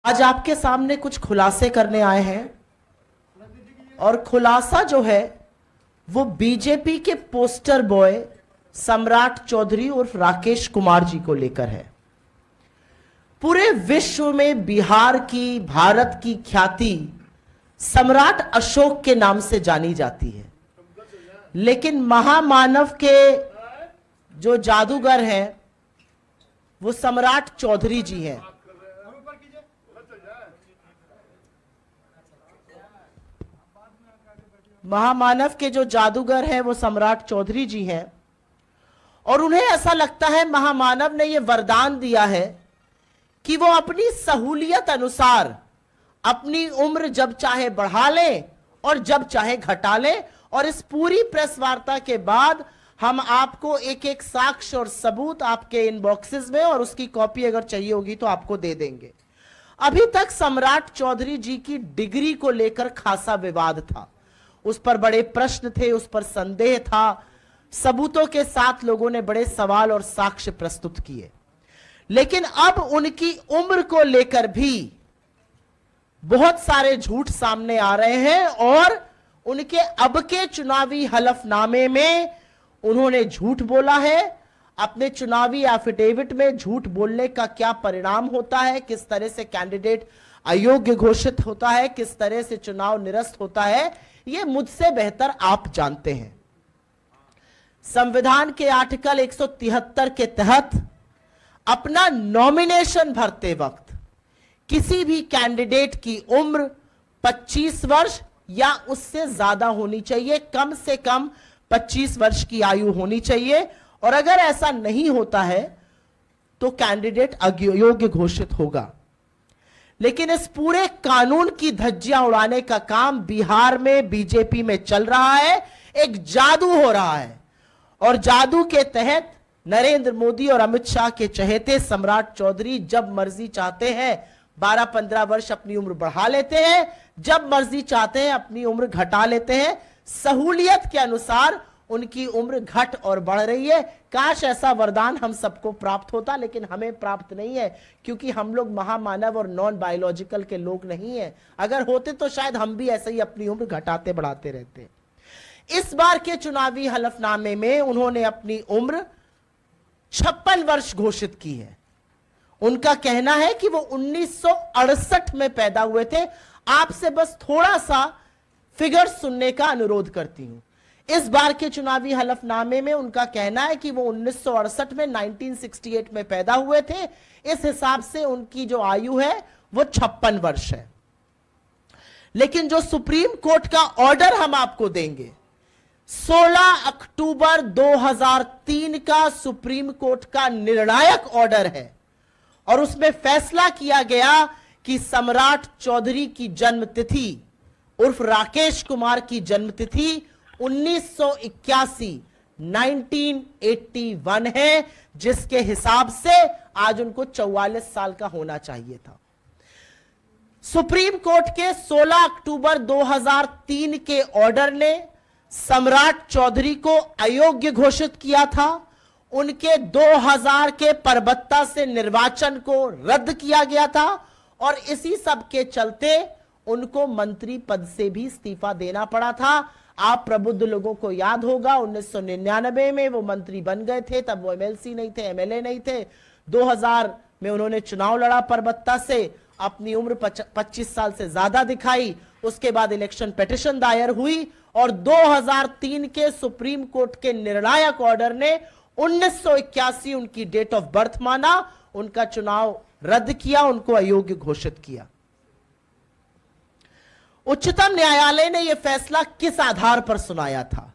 आज आपके सामने कुछ खुलासे करने आए हैं और खुलासा जो है वो बीजेपी के पोस्टर बॉय सम्राट चौधरी उर्फ राकेश कुमार जी को लेकर है। पूरे विश्व में बिहार की, भारत की ख्याति सम्राट अशोक के नाम से जानी जाती है, लेकिन महामानव के जो जादूगर हैं वो सम्राट चौधरी जी हैं। महामानव के जो जादूगर हैं वो सम्राट चौधरी जी हैं और उन्हें ऐसा लगता है महामानव ने ये वरदान दिया है कि वो अपनी सहूलियत अनुसार अपनी उम्र जब चाहे बढ़ा लें और जब चाहे घटा लें। और इस पूरी प्रेस वार्ता के बाद हम आपको एक एक साक्ष्य और सबूत आपके इनबॉक्सेस में और उसकी कॉपी अगर चाहिए होगी तो आपको दे देंगे। अभी तक सम्राट चौधरी जी की डिग्री को लेकर खासा विवाद था, उस पर बड़े प्रश्न थे, उस पर संदेह था, सबूतों के साथ लोगों ने बड़े सवाल और साक्ष्य प्रस्तुत किए। लेकिन अब उनकी उम्र को लेकर भी बहुत सारे झूठ सामने आ रहे हैं और उनके अब के चुनावी हलफनामे में उन्होंने झूठ बोला है। अपने चुनावी एफिडेविट में झूठ बोलने का क्या परिणाम होता है, किस तरह से कैंडिडेट अयोग्य घोषित होता है, किस तरह से चुनाव निरस्त होता है, ये मुझसे बेहतर आप जानते हैं। संविधान के आर्टिकल 173 के तहत अपना नॉमिनेशन भरते वक्त किसी भी कैंडिडेट की उम्र 25 वर्ष या उससे ज्यादा होनी चाहिए, कम से कम 25 वर्ष की आयु होनी चाहिए। और अगर ऐसा नहीं होता है तो कैंडिडेट अयोग्य घोषित होगा। लेकिन इस पूरे कानून की धज्जियां उड़ाने का काम बिहार में बीजेपी में चल रहा है, एक जादू हो रहा है। और जादू के तहत नरेंद्र मोदी और अमित शाह के चहेते सम्राट चौधरी जब मर्जी चाहते हैं 12-15 वर्ष अपनी उम्र बढ़ा लेते हैं, जब मर्जी चाहते हैं अपनी उम्र घटा लेते हैं। सहूलियत के अनुसार उनकी उम्र घट और बढ़ रही है। काश ऐसा वरदान हम सबको प्राप्त होता, लेकिन हमें प्राप्त नहीं है क्योंकि हम लोग महामानव और नॉन बायोलॉजिकल के लोग नहीं हैं। अगर होते तो शायद हम भी ऐसे ही अपनी उम्र घटाते बढ़ाते रहते। इस बार के चुनावी हलफनामे में उन्होंने अपनी उम्र 56 वर्ष घोषित की है। उनका कहना है कि वो 1968 में पैदा हुए थे। आपसे बस थोड़ा सा फिगर सुनने का अनुरोध करती हूं। इस बार के चुनावी हलफनामे में उनका कहना है कि वो 1968 में 1968 में पैदा हुए थे। इस हिसाब से उनकी जो आयु है वो 56 वर्ष है। लेकिन जो सुप्रीम कोर्ट का ऑर्डर हम आपको देंगे, 16 अक्टूबर 2003 का सुप्रीम कोर्ट का निर्णायक ऑर्डर है और उसमें फैसला किया गया कि सम्राट चौधरी की जन्मतिथि उर्फ राकेश कुमार की जन्मतिथि 1981 है, जिसके हिसाब से आज उनको 44 साल का होना चाहिए था। सुप्रीम कोर्ट के 16 अक्टूबर 2003 के ऑर्डर ने सम्राट चौधरी को अयोग्य घोषित किया था। उनके 2000 के परबत्ता से निर्वाचन को रद्द किया गया था और इसी सब के चलते उनको मंत्री पद से भी इस्तीफा देना पड़ा था। आप प्रबुद्ध लोगों को याद होगा 1999 में वो मंत्री बन गए थे, तब वो एमएलसी नहीं थे, एमएलए नहीं थे। 2000 में उन्होंने चुनाव लड़ा परबत्ता से, अपनी उम्र 25 साल से ज्यादा दिखाई। उसके बाद इलेक्शन पिटीशन दायर हुई और 2003 के सुप्रीम कोर्ट के निर्णायक ऑर्डर ने 1981 उनकी डेट ऑफ बर्थ माना, उनका चुनाव रद्द किया, उनको अयोग्य घोषित किया। उच्चतम न्यायालय ने यह फैसला किस आधार पर सुनाया था?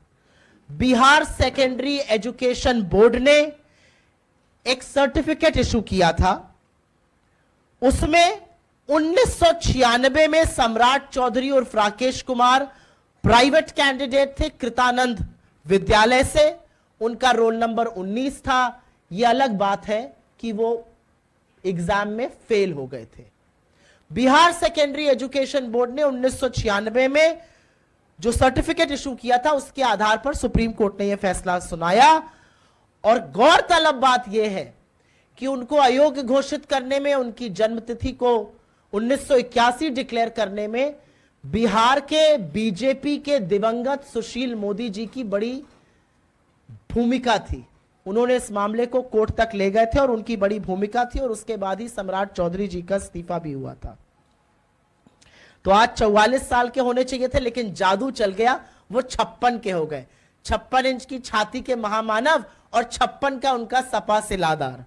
बिहार सेकेंडरी एजुकेशन बोर्ड ने एक सर्टिफिकेट इशू किया था। उसमें 1996 में सम्राट चौधरी और राकेश कुमार प्राइवेट कैंडिडेट थे कृतानंद विद्यालय से। उनका रोल नंबर 19 था। यह अलग बात है कि वो एग्जाम में फेल हो गए थे। बिहार सेकेंडरी एजुकेशन बोर्ड ने 1996 में जो सर्टिफिकेट इशू किया था उसके आधार पर सुप्रीम कोर्ट ने यह फैसला सुनाया। और गौरतलब बात यह है कि उनको अयोग्य घोषित करने में, उनकी जन्मतिथि को 1981 डिक्लेयर करने में बिहार के बीजेपी के दिवंगत सुशील मोदी जी की बड़ी भूमिका थी। उन्होंने इस मामले को कोर्ट तक ले गए थे और उनकी बड़ी भूमिका थी, और उसके बाद ही सम्राट चौधरी जी का इस्तीफा भी हुआ था। तो आज 44 साल के होने चाहिए थे, लेकिन जादू चल गया, वो 56 के हो गए। 56 इंच की छाती के महामानव और 56 का उनका सपा सिलादार।